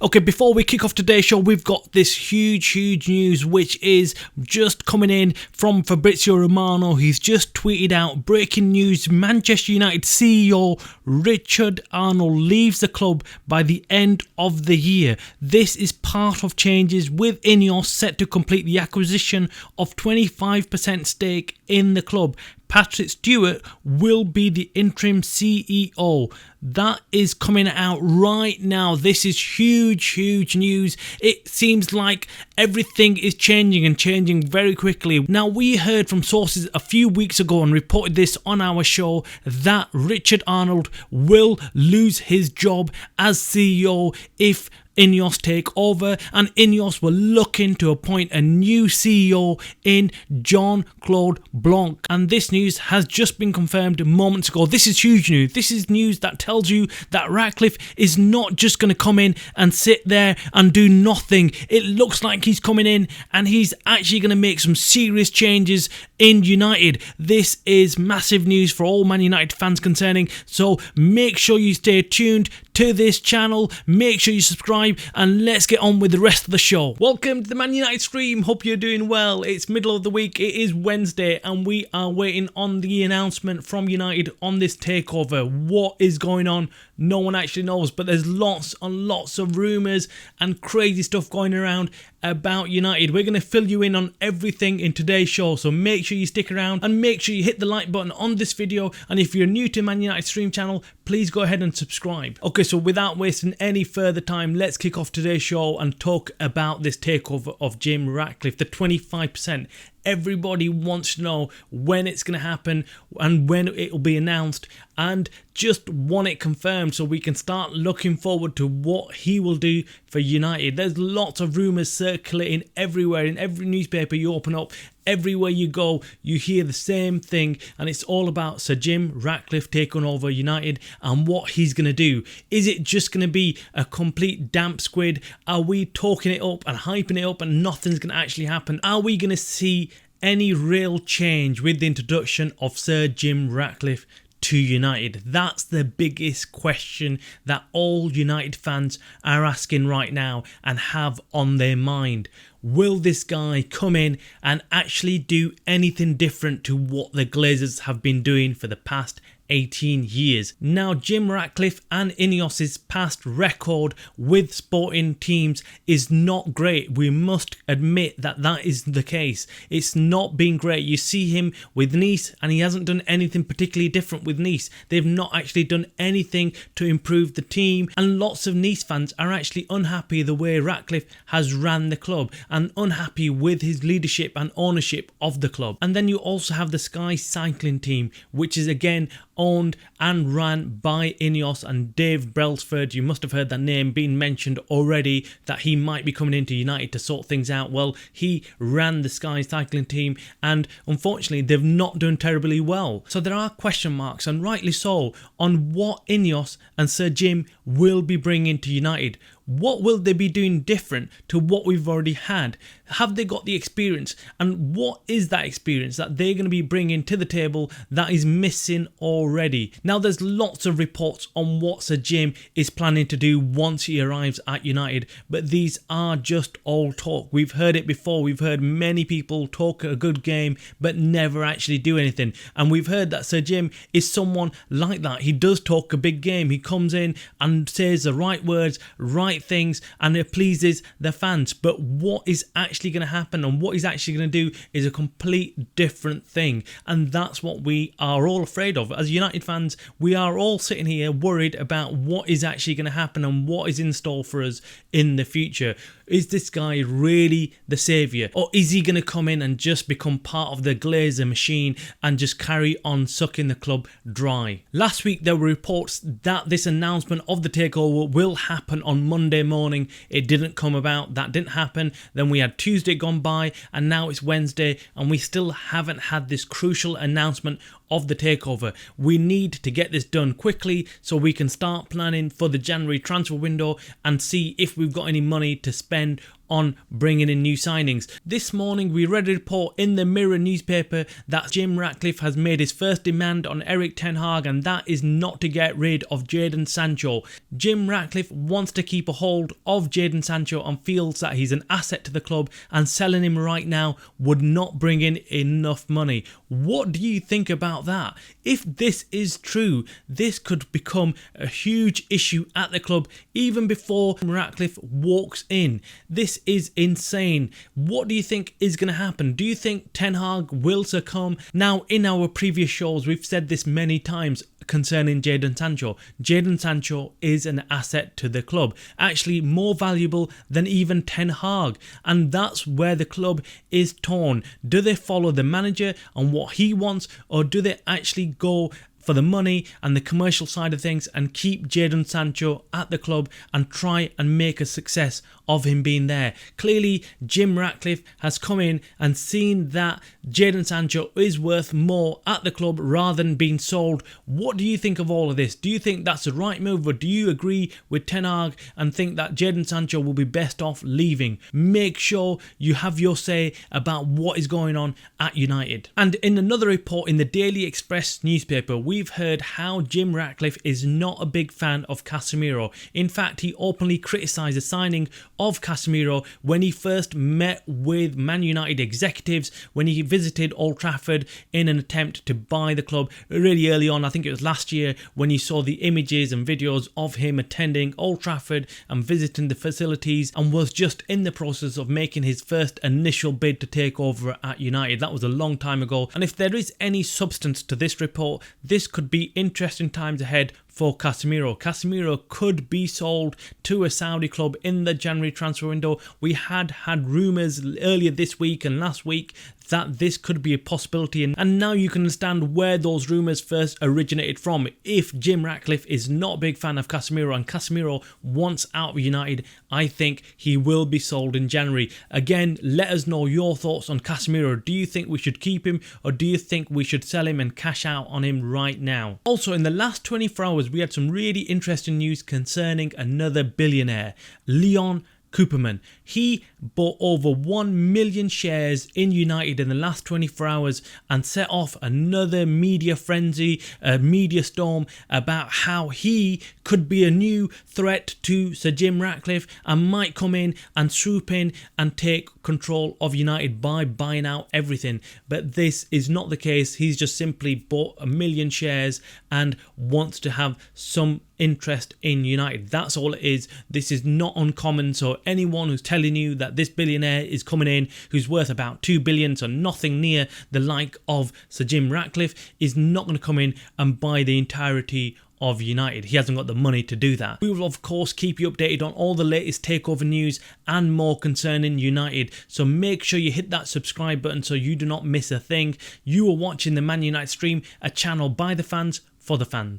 Okay, before we kick off today's show, we've got this huge news which is just coming in from Fabrizio Romano. He's just tweeted out breaking news: Manchester United CEO Richard Arnold leaves the club by the end of the year. This is part of changes with Ineos set to complete the acquisition of 25% stake in the club. Patrick Stewart will be the interim CEO. That is coming out right now. This is huge news. It seems like everything is changing and changing very quickly. Now, we heard from sources a few weeks ago and reported this on our show that Richard Arnold will lose his job as CEO if Ineos take over, and Ineos were looking to appoint a new CEO in Jean-Claude Blanc, and this news has just been confirmed moments ago. This is huge news. This is news that tells you that Ratcliffe is not just going to come in and sit there and do nothing. It looks like he's coming in and he's actually going to make some serious changes in United. This is massive news for all Man United fans concerning, so make sure you stay tuned to this channel, make sure you subscribe, and let's get on with the rest of the show. Welcome to the Man United stream. Hope you're doing well. It's middle of the week, it is Wednesday, and we are waiting on the announcement from United on this takeover. What is going on? No one actually knows, but there's lots and lots of rumours and crazy stuff going around about United. We're going to fill you in on everything in today's show, so make sure you stick around and make sure you hit the like button on this video, and if you're new to Man United stream channel, please go ahead and subscribe. Okay, so without wasting any further time, let's kick off today's show and talk about this takeover of Jim Ratcliffe, the 25%. Everybody wants to know when it's going to happen and when it will be announced, and just want it confirmed so we can start looking forward to what he will do for United. There's lots of rumours circulating everywhere. In every newspaper you open up, everywhere you go, you hear the same thing, and it's all about Sir Jim Ratcliffe taking over United and what he's going to do. Is it just going to be a complete damp squid? Are we talking it up and hyping it up and nothing's going to actually happen? Are we going to see any real change with the introduction of Sir Jim Ratcliffe to United? That's the biggest question that all United fans are asking right now and have on their mind. Will this guy come in and actually do anything different to what the Glazers have been doing for the past 18 years. Now, Jim Ratcliffe and Ineos's past record with sporting teams is not great. We must admit that that is the case. It's not been great. You see him with Nice and he hasn't done anything particularly different with Nice. They've not actually done anything to improve the team, and lots of Nice fans are actually unhappy the way Ratcliffe has ran the club and unhappy with his leadership and ownership of the club. And then you also have the Sky Cycling team, which is again owned and ran by Ineos, and Dave Brailsford, you must have heard that name being mentioned already, that he might be coming into United to sort things out. Well, he ran the Sky Cycling team and unfortunately they've not done terribly well. So there are question marks, and rightly so, on what Ineos and Sir Jim will be bringing to United. What will they be doing different to what we've already had? Have they got the experience? And what is that experience that they're going to be bringing to the table that is missing already? Now, there's lots of reports on what Sir Jim is planning to do once he arrives at United, but these are just all talk. We've heard it before. We've heard many people talk a good game but never actually do anything. And we've heard that Sir Jim is someone like that. He does talk a big game. He comes in and says the right words, right things, and it pleases the fans. But what is actually going to happen and what he's actually going to do is a complete different thing, and that's what we are all afraid of. As United fans, we are all sitting here worried about what is actually going to happen and what is in store for us in the future. Is this guy really the saviour, or is he going to come in and just become part of the Glazer machine and just carry on sucking the club dry? Last week there were reports that this announcement of the takeover will happen on Monday morning. It didn't come about. That didn't happen. Then we had Tuesday gone by and now it's Wednesday and we still haven't had this crucial announcement of the takeover. We need to get this done quickly so we can start planning for the January transfer window and see if we've got any money to spend on bringing in new signings. This morning we read a report in the Mirror newspaper that Jim Ratcliffe has made his first demand on Erik ten Hag, and that is not to get rid of Jadon Sancho. Jim Ratcliffe wants to keep a hold of Jadon Sancho and feels that he's an asset to the club, and selling him right now would not bring in enough money. What do you think about that? If this is true, this could become a huge issue at the club even before Ratcliffe walks in. This is insane. What do you think is going to happen? Do you think Ten Hag will succumb? Now, in our previous shows, we've said this many times concerning Jadon Sancho. Jadon Sancho is an asset to the club, actually more valuable than even Ten Hag, and that's where the club is torn. Do they follow the manager and what he wants, or do they actually go for the money and the commercial side of things and keep Jadon Sancho at the club and try and make a success of him being there? Clearly, Jim Ratcliffe has come in and seen that Jadon Sancho is worth more at the club rather than being sold. What do you think of all of this? Do you think that's the right move, or do you agree with Ten Hag and think that Jadon Sancho will be best off leaving? Make sure you have your say about what is going on at United. And in another report in the Daily Express newspaper, we've heard how Jim Ratcliffe is not a big fan of Casemiro. In fact, he openly criticised the signing of Casemiro when he first met with Man United executives when he visited Old Trafford in an attempt to buy the club really early on. I think it was last year when you saw the images and videos of him attending Old Trafford and visiting the facilities, and was just in the process of making his first initial bid to take over at United. That was a long time ago, and if there is any substance to this report, this could be interesting times ahead for Casemiro. Casemiro could be sold to a Saudi club in the January transfer window. We had rumours earlier this week and last week that this could be a possibility, and now you can understand where those rumours first originated from. If Jim Ratcliffe is not a big fan of Casemiro and Casemiro wants out of United, I think he will be sold in January. Again, let us know your thoughts on Casemiro. Do you think we should keep him, or do you think we should sell him and cash out on him right now? Also, in the last 24 hours, we had some really interesting news concerning another billionaire, Leon Cooperman. He bought over 1 million shares in United in the last 24 hours and set off another media frenzy, a media storm about how he could be a new threat to Sir Jim Ratcliffe and might come in and swoop in and take control of United by buying out everything. But this is not the case. He's just simply bought 1 million shares and wants to have some interest in United. That's all it is. This is not uncommon, so anyone who's telling you that this billionaire is coming in who's worth about 2 billion, so nothing near the like of Sir Jim Ratcliffe, is not going to come in and buy the entirety of United. He hasn't got the money to do that. We will of course keep you updated on all the latest takeover news and more concerning United, so make sure you hit that subscribe button so you do not miss a thing. You are watching the Man United Stream, a channel by the fans for the fans.